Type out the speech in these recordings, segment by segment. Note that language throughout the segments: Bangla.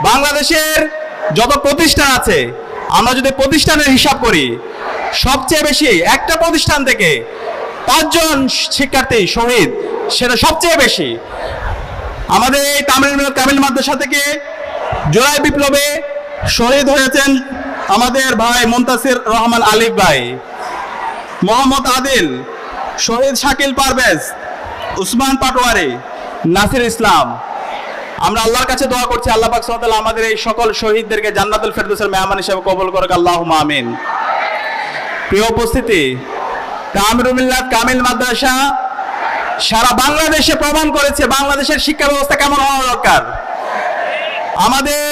বাংলাদেশের যত প্রতিষ্ঠান আছে, আমরা যদি প্রতিষ্ঠানের হিসাব করি, সবচেয়ে বেশি একটা প্রতিষ্ঠান থেকে 5 জন শিক্ষার্থী শহীদ, সেটা সবচেয়ে বেশি। আমাদের এই কামিল মাদ্রাসা থেকে জুলাই বিপ্লবে শহীদ হয়েছেন আমাদের ভাই মুনতাসির রহমান আলিফ ভাই, মোহাম্মদ আদিল, শহীদ শাকিল পারভেজ, উসমান পাটোয়ারি, নাসির ইসলাম। আমরা আল্লাহর কাছে দোয়া করছি, আল্লাহ পাক সুবহানাহু ওয়া তাআলা আমাদের এই সকল শহীদদেরকে জান্নাতুল ফেরদৌসের মেহমান হিসেবে কবুল করুক, আল্লাহুম্মা আমিন। প্রিয় উপস্থিতি, কামিরুল মিল্লাত কামিল মাদ্রাসা সারা বাংলাদেশে প্রমাণ করেছে বাংলাদেশের শিক্ষা ব্যবস্থা কেমন হওয়া দরকার। আমাদের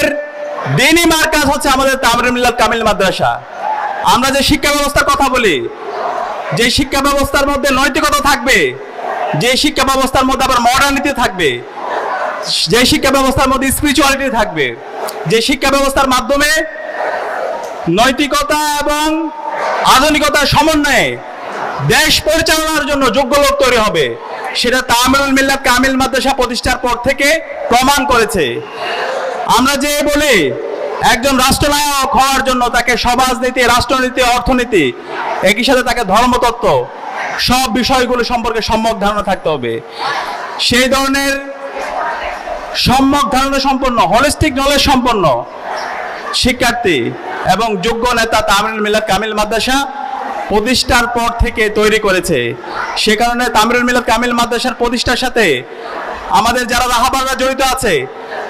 দ্বীনি মার্কাজ হচ্ছে আমাদের কামিরুল মিল্লাত কামিল মাদ্রাসা। আমরা যে শিক্ষা ব্যবস্থার কথা বলি, যে শিক্ষা ব্যবস্থার মধ্যে নৈতিকতা থাকবে, যে শিক্ষা ব্যবস্থার মধ্যে আবার মডার্নিটি থাকবে, যে শিক্ষা ব্যবস্থার মধ্যে স্পিরিচুয়ালিটি থাকবে, যে শিক্ষা ব্যবস্থার মাধ্যমে নৈতিকতা এবং আধুনিকতার সমন্বয়ে দেশ পরিচালনার জন্য যোগ্য লোক তৈরি হবে, সেটা কামিরুল মিল্লাত কামিল মাদ্রাসা প্রতিষ্ঠার পর থেকে প্রমাণ করেছে। আমরা যে বলি একজন রাষ্ট্রনায়ক হওয়ার জন্য তাকে সমাজনীতি, রাষ্ট্রনীতি, অর্থনীতি, একই সাথে তাকে ধর্মতত্ত্ব, সব বিষয়গুলো সম্পর্কে সম্যক ধারণা থাকতে হবে। সেই ধরনের সম্যক ধারণা সম্পন্ন, হলিস্টিক নলেজ সম্পন্ন শিক্ষার্থী এবং যোগ্য নেতা কামিরুল মিল্লাত কামিল মাদ্রাসা প্রতিষ্ঠার পর থেকে তৈরি করেছে। সে কারণে কামিরুল মিল্লাত কামিল মাদ্রাসার প্রতিষ্ঠার সাথে আমাদের যারা রাহাবাররা জড়িত আছে,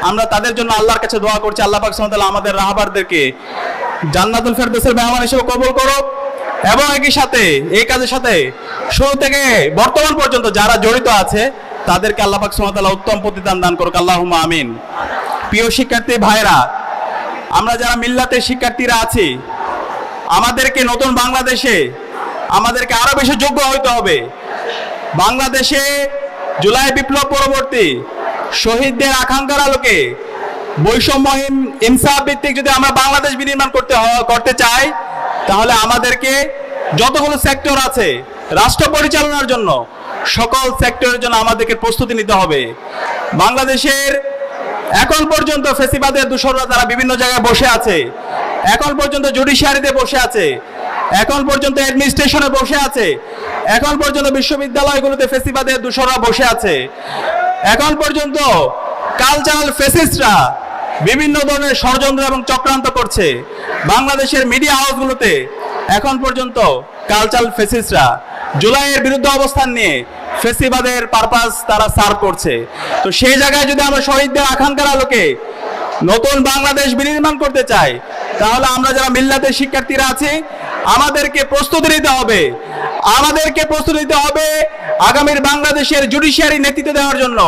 আমরা তাদের জন্য আল্লাহর কাছে দোয়া করছি, আল্লাহ পাক সুবহানাহু ওয়া তাআলা আমাদের রাহাবারদেরকে জান্নাতুল ফেরদৌসের মেহমান হিসেবে কবুল করুক এবং একই সাথে এই কাজের সাথে শুরু থেকে বর্তমান পর্যন্ত যারা জড়িত আছে তাদেরকে আল্লাহ পাক সুবহানাহু ওয়া তাআলা উত্তম প্রতিদান দান করুক, আল্লাহুম্মা আমিন। প্রিয় শিক্ষার্থী ভাইরা, আমরা যারা মিল্লাতের শিক্ষার্থীরা আছি, আমাদেরকে নতুন বাংলাদেশে আমাদেরকে আরো বেশি যোগ্য হইতে হবে। বাংলাদেশে জুলাই বিপ্লব পরবর্তী শহীদদের আকাঙ্ক্ষার আলোকে বৈষম্যহীন ইনসাফ ভিত্তিক যদি আমরা বাংলাদেশ বিনির্মাণ করতে চাই, তাহলে আমাদেরকে যতগুলো সেক্টর আছে রাষ্ট্র পরিচালনার জন্য, সকল সেক্টরের জন্য আমাদেরকে প্রস্তুতি নিতে হবে। বাংলাদেশের এখন পর্যন্ত ফেসিবাদের দূষররা তারা বিভিন্ন জায়গায় বসে আছে, এখন পর্যন্ত জুডিশিয়ারিতে বসে আছে, এখন পর্যন্ত অ্যাডমিনিস্ট্রেশনে বসে আছে, এখন পর্যন্ত বিশ্ববিদ্যালয়গুলোতে ফেসিবাদের দূষররা বসে আছে, এখন পর্যন্ত কালচারাল ফেসিস্টরা বিভিন্ন ধরনের ষড়যন্ত্র এবং চক্রান্ত করছে। বাংলাদেশের মিডিয়া হাউসগুলোতে এখন পর্যন্ত কালচারাল ফেসিস্টরা জুলাইয়ের বিরুদ্ধে অবস্থান নিয়ে ফেসিবাদের পারপাস তারা সার্ভ করছে। তো সেই জায়গায় যদি আমরা শহীদদের আকাঙ্ক্ষার আলোকে নতুন বাংলাদেশ বিনির্মাণ করতে চাই, তাহলে আমরা যারা মিল্লাতের শিক্ষার্থীরা আছি আমাদেরকে প্রস্তুতি নিতে হবে। আমাদেরকে প্রস্তুতি নিতে হবে আগামীর বাংলাদেশের জুডিশিয়ারি নেতৃত্ব দেওয়ার জন্য,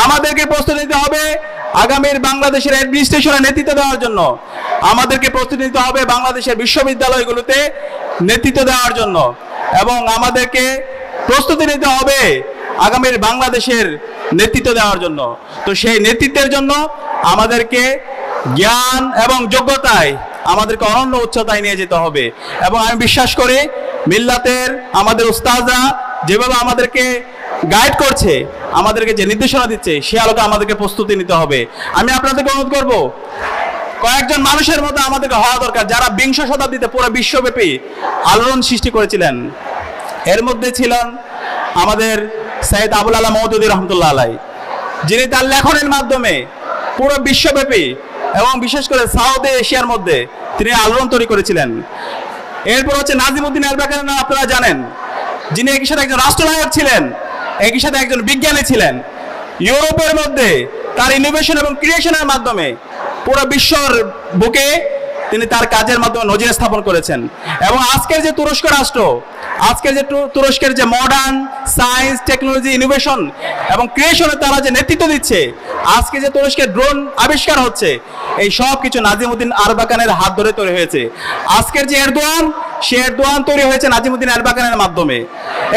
আমাদেরকে প্রস্তুতি নিতে হবে আগামীর বাংলাদেশের অ্যাডমিনিস্ট্রেশনের নেতৃত্ব দেওয়ার জন্য, আমাদেরকে প্রস্তুতি নিতে হবে বাংলাদেশের বিশ্ববিদ্যালয়গুলোতে নেতৃত্ব দেওয়ার জন্য, এবং আমাদেরকে প্রস্তুতি নিতে হবে আগামীর বাংলাদেশের নেতৃত্ব দেওয়ার জন্য। তো সেই নেতৃত্বের জন্য আমাদেরকে জ্ঞান এবং যোগ্যতায় আমাদেরকে অনন্য উচ্চতায় নিয়ে যেতে হবে। এবং আমি বিশ্বাস করি মিল্লাতের আমাদের উস্তাদরা যেভাবে আমাদেরকে গাইড করছে, আমাদেরকে যে নির্দেশনা দিচ্ছে, সে আলোকে আমাদেরকে প্রস্তুতি নিতে হবে। আমি আপনাদেরকে অনুরোধ করব, কয়েকজন মানুষের মতো আমাদেরকে হওয়া দরকার যারা বিংশ শতাব্দীতে পুরো বিশ্বব্যাপী আলোড়ন সৃষ্টি করেছিলেন। এর মধ্যে ছিলেন আমাদের সৈয়দ আবুল আলা মওদুদী রহমতুল্লাহ আলাই, যিনি তার লেখনের মাধ্যমে পুরো বিশ্বব্যাপী এবং বিশেষ করে সাউথ এশিয়ার মধ্যে তিনি আলোড়ন তৈরি করেছিলেন। এরপর হচ্ছে নাজিমউদ্দিন আলবাকানের নাম আপনারা জানেন, যিনি একই সাথে একজন রাষ্ট্রনায়ক ছিলেন, একই সাথে একজন বিজ্ঞানী ছিলেন। ইউরোপের মধ্যে তার ইনোভেশন এবং ক্রিয়েশনের মাধ্যমে পুরো বিশ্বর বুকে তিনি তার কাজের মাধ্যমে নজির স্থাপন করেছেন। এবং আজকের যে তুরস্ক রাষ্ট্র, আজকের যে তুরস্কের যে মডার্ন সায়েন্স, টেকনোলজি, ইনোভেশন এবং ক্রিয়েশনে তারা যে নেতৃত্ব দিচ্ছে, আজকে যে তুরস্কের ড্রোন আবিষ্কার হচ্ছে, এই সব কিছু নাজিমউদ্দিন আরবাকানের হাত ধরে তৈরি হয়েছে। আজকের যে এরদোয়ান, সে এরদোয়ান তৈরি হয়েছে নাজিমউদ্দিন আরবাকানের মাধ্যমে।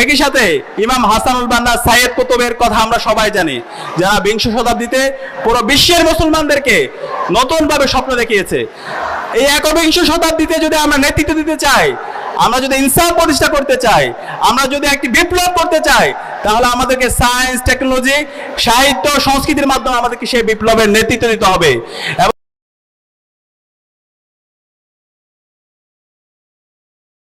একই সাথে ইমাম হাসানুল বান্না, সাইয়েদ কুতুবের কথা আমরা সবাই জানি, যারা বিংশ শতাব্দীতে পুরো বিশ্বের মুসলমানদেরকে নতুনভাবে স্বপ্ন দেখিয়েছে। এই একবিংশ শতাব্দীতে যদি আমরা নেতৃত্ব দিতে চাই, আমরা যদি ইনসাফ প্রতিষ্ঠা করতে চাই, আমরা যদি একটি বিপ্লব করতে চাই, তাহলে আমাদেরকে সায়েন্স, টেকনোলজি, সাহিত্য, সংস্কৃতির মাধ্যমে আমাদেরকে সেই বিপ্লবের নেতৃত্ব দিতে হবে।